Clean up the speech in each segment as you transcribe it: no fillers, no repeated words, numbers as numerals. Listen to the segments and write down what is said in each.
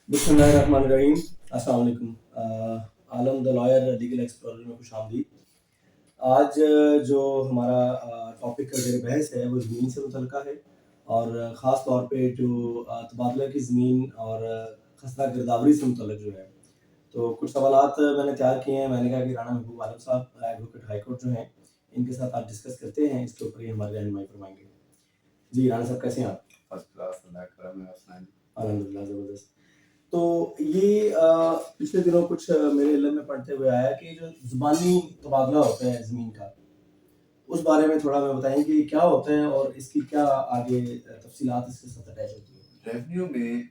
बिस्मिल्लाहिर्रहमानिर्रहीम। अस्सलाम वालेकुम। आलम द लॉयर लीगल एक्सप्लोरर में खुश आमदीद। आज जो हमारा टॉपिक का ज़ेर बहस है वो ज़मीन से मुतल्लिक़ा है और ख़ास तौर पे जो तबादला की ज़मीन और खसरा गिरदावरी से मुतल्लिक़ जो है, तो कुछ सवालात मैंने तैयार किए हैं। मैंने कहा कि राना महबूब आलम साहब एडवोकेट हाई कोर्ट जो हैं, इनके साथ आज डिस्कस करते हैं, इसके ऊपर ये हमारी रहनुमाई फरमाएँगे। जी, राना साहब कैसे हैं आप? फर्स्ट क्लास, अल्लाह का करम है, आप सुनाइए। अल्हम्दुलिल्लाह, ज़बरदस्त। तो ये पिछले दिनों कुछ मेरे इल्म में पढ़ते हुए आया कि जो ज़ुबानी तबादला होता है ज़मीन का, उस बारे में थोड़ा हमें बताएँ कि क्या होता है और इसकी क्या आगे तफ़सीलात इसके साथ अटैच होती हैं? रेवेन्यू में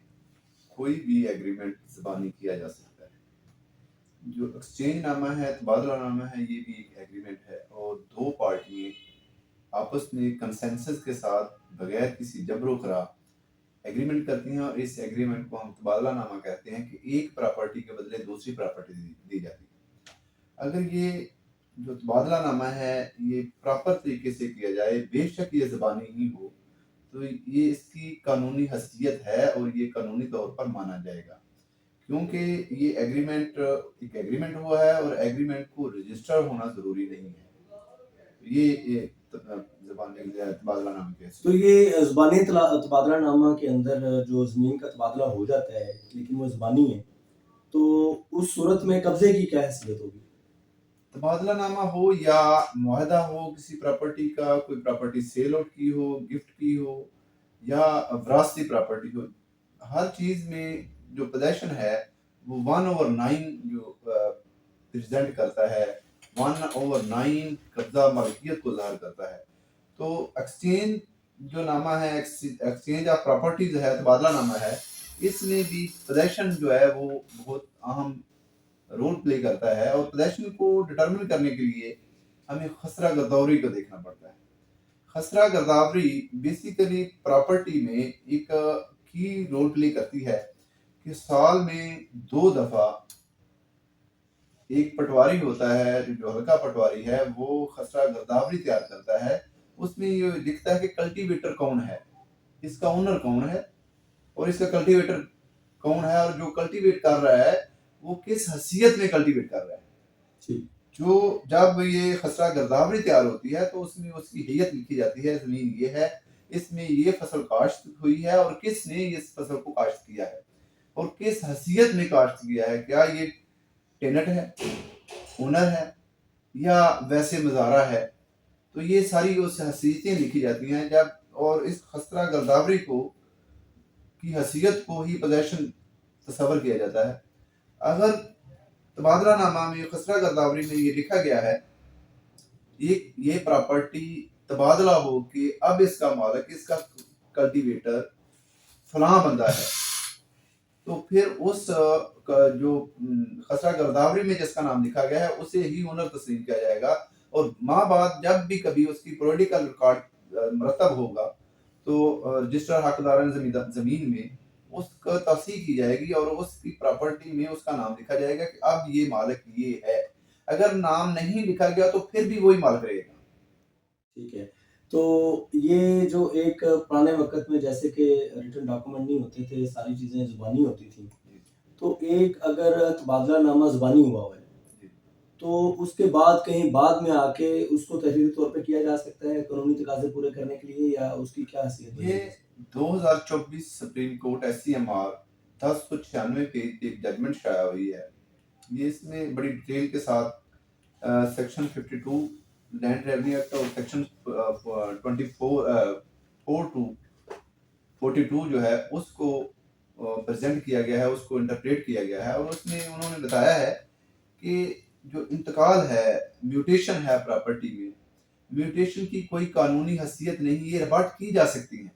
कोई भी एग्रीमेंट ज़बानी किया जा सकता है। जो एक्सचेंज नामा है, तबादला नामा है, ये भी एक एग्रीमेंट है और दो पार्टियाँ आपस में कंसेंसस के साथ बगैर किसी जबर खराब एग्रीमेंट करती हैं और इस एग्रीमेंट को हम तबादला नामा कहते हैं कि एक प्रॉपर्टी के बदले दूसरी प्रॉपर्टी दी जाती है। अगर ये जो तबादला नामा है ये प्रॉपर तरीके से किया जाए, बेशक ये ज़बानी ही हो, तो ये इसकी कानूनी हैसियत है और ये कानूनी तौर पर माना जाएगा, क्योंकि ये एग्रीमेंट एक एग्रीमेंट हुआ है और एग्रीमेंट को रजिस्टर होना ज़रूरी नहीं है। ये ज़बानी तबादला नामे के तो ये ज़ुबानी तबादला नामा के अंदर जो ज़मीन का तबादला हो जाता है, लेकिन वो ज़ुबानी है, तो उस सूरत में कब्ज़े की क्या हैसियत होगी? तबादला नामा हो या मुआहदा हो किसी प्रॉपर्टी का, कोई प्रॉपर्टी सेल आउट की हो, गिफ्ट की हो या विरासती प्रॉपर्टी हो, हर चीज़ में जो पोजेशन है वो 1/9 जो प्रेजेंट करता है, 1/9 कब्जा मलकियत को ज़ाहिर करता है। तो एक्सचेंज जो नामा है, एक्सचेंज ऑफ प्रॉपर्टीज है, तबादला नामा है, इसमें भी पोजेशन जो है वो बहुत अहम रोल प्ले करता है और पोजेशन को डिटरमिन करने के लिए हमें खसरा गर्दावरी को देखना पड़ता है। खसरा गर्दावरी बेसिकली प्रॉपर्टी में एक की रोल प्ले करती है कि साल में 2 दफा एक पटवारी होता है, जो हल्का पटवारी है, वो खसरा गर्दावरी तैयार करता है। उसमें ये लिखता है कि कल्टीवेटर कौन है, इसका ओनर कौन है और इसका कल्टीवेटर कौन है और जो कल्टीवेट कर रहा है वो किस हैसियत में कल्टीवेट कर रहा है। ठीक। जो जब ये खसरा गर्दावरी तैयार होती है तो उसमें उसकी हैयत लिखी जाती है, ज़मीन ये है, इसमें ये फसल काश्त हुई है और किसने इस फसल को काश्त किया है और किस हैसियत में काश्त किया है, क्या ये टेनेंट है, ओनर है या वैसे मज़ारा है। तो ये सारी उस हैसियतें लिखी जाती हैं जब, और इस खसरा गर्दावरी को की हैसियत को ही पोजेशन तस्वर किया जाता है। अगर तबादला नामा में खसरा गर्दावरी में ये लिखा गया है ये प्रॉपर्टी तबादला हो कि अब इसका मालिक, इसका कल्टीवेटर फलां बंदा है, तो फिर उस जो खसरा गर्दावरी में जिसका नाम लिखा गया है उसे ही ओनर तस्लीम किया जाएगा और माँ बाद जब भी कभी उसकी पॉलिटिकल रिकॉर्ड मरतब होगा तो रजिस्टर हकदार जमीन में उसका तफसील की जाएगी और उसकी प्रॉपर्टी में उसका नाम लिखा जाएगा कि अब ये मालिक ये है। अगर नाम नहीं लिखा गया तो फिर भी वही मालिक रहेगा। ठीक है। तो ये जो एक पुराने वक़्त में जैसे कि रिटन डॉक्यूमेंट नहीं होते थे, सारी चीज़ें ज़ुबानी होती थी। तो एक अगर तबादलानामा ज़ुबानी हुआ है, तो उसके बाद कहीं बाद में आके उसको तहरीरी तौर पे किया जा सकता है कानूनी तकाज़े पूरे करने के लिए, या उसकी क्या हैसियत ये है? 2024 सुप्रीम कोर्ट SCMR 1096 पे एक जजमेंट शाया हुई है। ये इसमें बड़ी डिटेल के साथ सेक्शन 52 लैंड रेवेन्यू एक्ट और सेक्शन 4 टू 42 जो है उसको प्रेजेंट किया गया है, उसको इंटरप्रेट किया गया है और उसमें उन्होंने बताया है कि जो इंतकाल है, म्यूटेशन है प्रॉपर्टी में, म्यूटेशन की कोई कानूनी हैसियत नहीं, ये रिवर्ट की जा सकती है,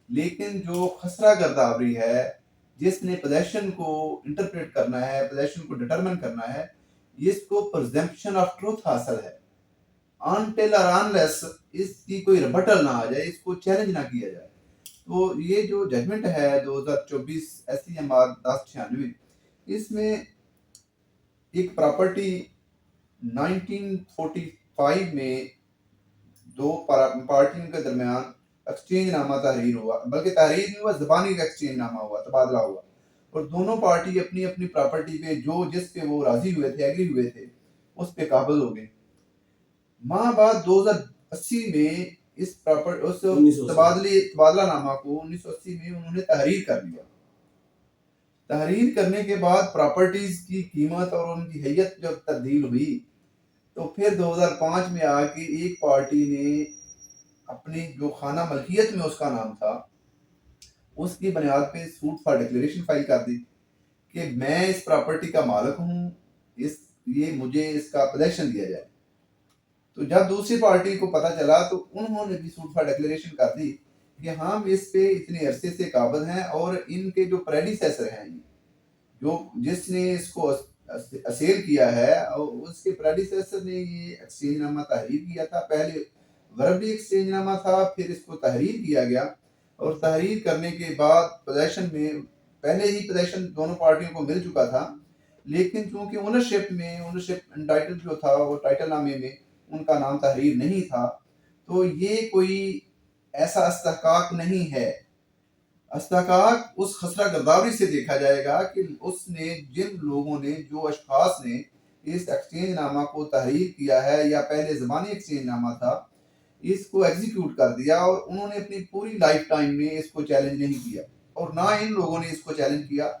लेकिन जो खसरा गर्दावरी है जिसने पोजेशन को इंटरप्रेट करना है, पोजेशन को डिटरमिन करना है, इसको प्रिजम्पशन ऑफ ट्रूथ हासिल है अनटिल और अनलेस इसकी कोई रिबटल ना आ जाए, इसको चैलेंज ना किया जाए। तो ये जो जजमेंट है 2024 SCMR 1096, इसमें एक प्रॉपर्टी 1945 में दो पार्टियों के दरमियान एक्सचेंज नामा तहरीर हुआ, बल्कि तहरीर नहीं हुआ, ज़बानी एक्सचेंज नामा हुआ, तबादला हुआ। اور دونوں پارٹی اپنی اپنی پراپرٹی پہ جو جس پہ وہ راضی ہوئے تھے ایگری ہوئے تھے اس پہ قابض ہو گئے. ماہ بعد 2080 میں اس تبادلہ نامہ کو 1980 میں انہوں نے تحریر کر لیا. تحریر کرنے کے بعد پراپرٹیز کی قیمت اور ان کی حیت جب تبدیل ہوئی تو پھر 2005 میں آ کے ایک پارٹی نے اپنی جو خانہ ملکیت میں اس کا نام تھا اس کی بنیاد پہ سوٹ فار ڈکلیریشن فائل کر دی کہ میں اس پراپرٹی کا مالک ہوں, یہ مجھے اس کا پوزیشن دیا جائے. تو جب دوسری پارٹی کو پتہ چلا تو انہوں نے بھی سوٹ فار ڈکلیریشن کر دی کہ ہم اس پہ اتنے عرصے سے قابض ہیں اور ان کے جو پریڈیسیسر ہیں جو جس نے اس کو اسیل کیا ہے اور اس کے پریڈیسیسر نے یہ ایکسچینج نامہ تحریر کیا تھا. پہلے وربلی ایکسچینج نامہ تھا, پھر اس کو تحریر کیا گیا اور تحریر کرنے کے بعد پوزیشن میں پہلے ہی پوزیشن دونوں پارٹیوں کو مل چکا تھا, لیکن چونکہ اونرشپ انٹائٹل جو تھا وہ ٹائٹل نامے میں ان کا نام تحریر نہیں تھا تو یہ کوئی ایسا استحقاق نہیں ہے. استحقاق اس خسرہ گرداوری سے دیکھا جائے گا کہ اس نے جن لوگوں نے جو اشخاص نے اس ایکسچینج نامہ کو تحریر کیا ہے یا پہلے زبانی ایکسچینج نامہ تھا اس کو ایگزیکیوٹ کر دیا اور انہوں نے اپنی پوری لائف ٹائم میں اس کو چیلنج نہیں کیا اور نہ ان لوگوں نے اس کو چیلنج کیا.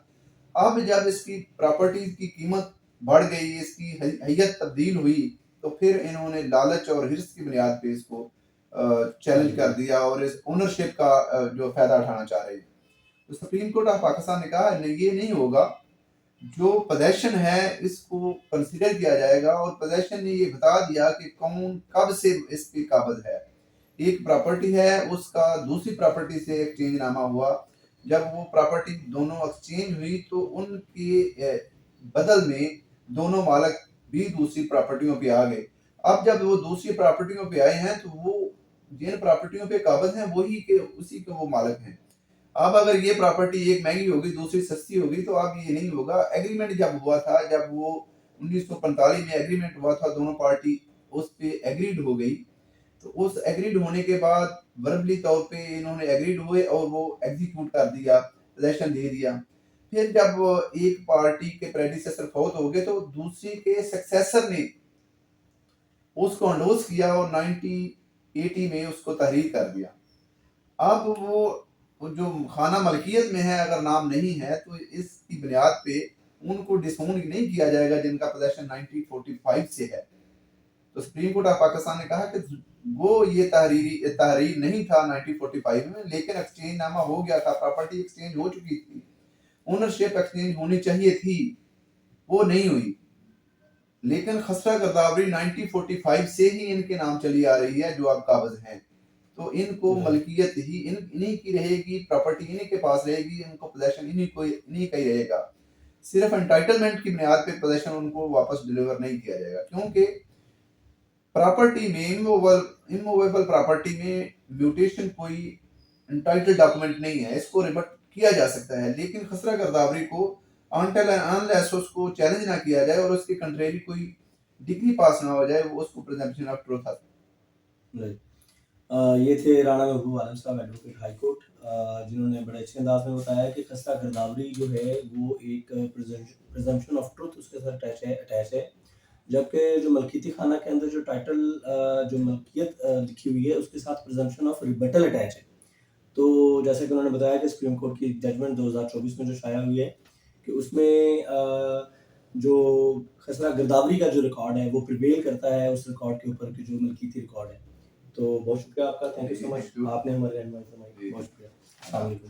اب جب اس کی پراپرٹیز کی قیمت بڑھ گئی, اس کی حیت تبدیل ہوئی تو پھر انہوں نے لالچ اور حرص کی بنیاد پہ اس کو چیلنج کر دیا اور اس اونرشپ کا جو فائدہ اٹھانا چاہ رہے ہیں. تو سپریم کورٹ آف پاکستان نے کہا یہ نہیں ہوگا, جو پوزیشن ہے اس کو کنسیڈر کیا جائے گا اور پوزیشن نے یہ بتا دیا کہ کون کب سے اس پہ قابض ہے. ایک پراپرٹی ہے اس کا دوسری پراپرٹی سے ایکسچینج نامہ ہوا, جب وہ پراپرٹی دونوں ایکسچینج ہوئی تو ان کے بدل میں دونوں مالک بھی دوسری پراپرٹیوں پہ آ گئے. اب جب وہ دوسری پراپرٹیوں پہ آئے ہیں تو وہ جن پراپرٹیوں پہ قابض ہیں وہی کے اسی کے وہ مالک ہیں. اب اگر یہ پراپرٹی ایک مہنگی ہوگی دوسری سستی ہوگی تو اب یہ نہیں ہوگا. ایگریمنٹ جب ہوا تھا, جب وہ 1945 میں ایگریمنٹ ہوا تھا, دونوں پارٹی اس پہ ایگریڈ ہو گئی تو اس ایگریڈ ہونے کے بعد وربلی طور پہ انہوں نے ایگریڈ ہوئے اور وہ ایگزیکیوٹ کر دیا, پوزیشن دے دیا. پھر جب ایک پارٹی کے پریڈیسیسر فوت ہو گئے تو دوسری کے سکسیسر نے اس کو انڈوز کیا اور 1980 میں اس کو تحریر کر دیا. اب وہ جو خانہ ملکیت میں ہے اگر نام نہیں ہے تو اس کی بنیاد پہ ان کو ڈسون نہیں کیا جائے گا جن کا پوزیشن 1945 سے ہے. تو سپریم کورٹ آف پاکستان نے کہا کہ وہ یہ تحریر نہیں تھا 1945 میں, لیکن ایکسچینج نامہ ہو گیا تھا, پراپرٹی ایکسچینج ہو چکی تھی, اونرشپ ایکسچینج ہونی چاہیے تھی, وہ نہیں ہوئی. لیکن خسرہ گرداوری 1945 سے ہی ان کے نام چلی آ رہی ہے جو اب قابض ہیں, تو ان کو ملکیت ہی انہی کی رہے گی, پراپرٹی انہی کے پاس رہے گی, ان کو پوزیشن انہی کا ہی رہے گا. صرف انٹائٹلمنٹ کی بنیاد پہ پوزیشن ان کو واپس ڈیلیور نہیں کیا جائے گا, کیونکہ پراپرٹی میں اموویبل پراپرٹی میں میوٹیشن کوئی انٹائٹل ڈاکومنٹ نہیں ہے, اس کو ریبٹ کیا جا سکتا ہے, لیکن خسرہ گرداوری کو انٹل اینڈ انلیس اس کو چیلنج نہ کیا جائے اور اس کے کنٹریری کوئی ڈگری پاس نہ ہو جائے وہ اس کو پریزمپشن آف ٹروتھ ہے. یہ تھے رانا محبوب عالم صاحب ایڈوکیٹ ہائی کورٹ, جنہوں نے بڑے اچھے انداز میں بتایا کہ خسرہ گرداوری جو ہے وہ ایک پریزمپشن آف ٹروتھ اس کے ساتھ اٹیچ ہے, جبکہ جو ملکیتی خانہ کے اندر جو ٹائٹل جو ملکیت لکھی ہوئی ہے اس کے ساتھ پریزمپشن آف ریبٹل اٹیچ ہے. تو جیسے کہ انہوں نے بتایا کہ سپریم کورٹ کی ججمنٹ 2024 میں جو شائع ہوئی ہے کہ اس میں جو خسرہ گرداوری کا جو ریکارڈ ہے وہ پریویل کرتا ہے اس ریکارڈ کے اوپر کہ جو ملکیتی ریکارڈ ہے. تو بہت شکریہ آپ کا, تھینک یو سو مچ, آپ نے ہمارے رہنمائی فرمائی, بہت شکریہ, السلام علیکم.